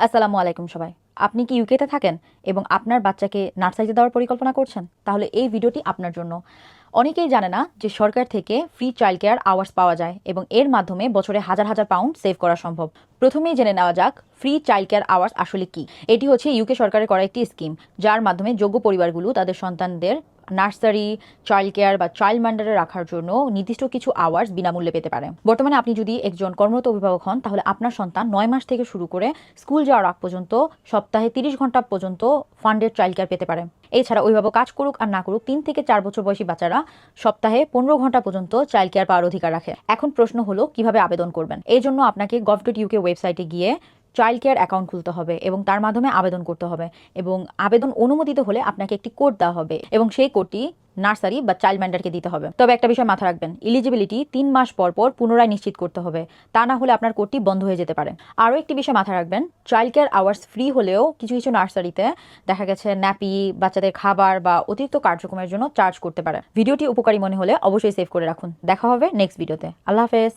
আসসালামু আলাইকুম সবাই। আপনি কি ইউকেতে থাকেন এবং আপনার বাচ্চাকে নার্সারিতে দেওয়ার পরিকল্পনা করছেন? তাহলে এই ভিডিওটি আপনার জন্য। অনেকেই জানে না যে সরকার থেকে ফ্রি চাইল্ড কেয়ার আওয়ার্স পাওয়া যায় এবং এর মাধ্যমে বছরে হাজার হাজার পাউন্ড সেভ করা সম্ভব। প্রথমেই জেনে নেওয়া যাক ফ্রি চাইল্ড কেয়ার আওয়ার্স আসলে কি। এটি হচ্ছে ইউকে সরকারের করা একটি স্কিম, যার মাধ্যমে যোগ্য পরিবারগুলো তাদের সন্তানদের নার্সারি, চাইল্ড কেয়ার বা চাইল্ড মাইন্ডারে রাখার জন্য নির্দিষ্ট কিছু আওয়ার্স বিনামূল্যে পেতে পারে। বর্তমানে আপনি যদি একজন কর্মরত অভিভাবক হন, তাহলে আপনার সন্তান 9 মাস থেকে শুরু করে স্কুল যাওয়ার আগ পর্যন্ত সপ্তাহে 30 ঘন্টা পর্যন্ত ফান্ডেড চাইল্ড কেয়ার পেতে পারে। এছাড়া অভিভাবক কাজ করুক আর না করুক, 3 থেকে 4 বছর বয়সী বাচ্চারা সপ্তাহে 15 ঘন্টা পর্যন্ত চাইল্ড কেয়ার পাওয়ার অধিকার রাখে। এখন প্রশ্ন হলো কিভাবে আবেদন করবেন। এই জন্য আপনাকে gov.uk ওয়েবসাইটে গিয়ে চাইল্ড কেয়ার অ্যাকাউন্ট খুলতে হবে এবং তার মাধ্যমে আবেদন করতে হবে, এবং আবেদন অনুমোদিত হলে আপনাকে একটি কোড দেওয়া হবে এবং সেই কোডটি নার্সারি বা চাইল্ড মাইন্ডারকে দিতে হবে। তবে একটা বিষয় মাথা রাখবেন, এলিজিবিলিটি 3 মাস পর পর পুনরায় নিশ্চিত করতে হবে, তা না হলে আপনার কোডটি বন্ধ হয়ে যেতে পারে। আরও একটি বিষয় মাথায় রাখবেন, চাইল্ড কেয়ার আওয়ার্স ফ্রি হলেও কিছু কিছু নার্সারিতে দেখা গেছে ন্যাপি, বাচ্চাদের খাবার বা অতিরিক্ত কার্যক্রমের জন্য চার্জ করতে পারে। ভিডিওটি উপকারী মনে হলে অবশ্যই সেভ করে রাখুন। দেখা হবে নেক্সট ভিডিওতে। আল্লাহ হাফেজ।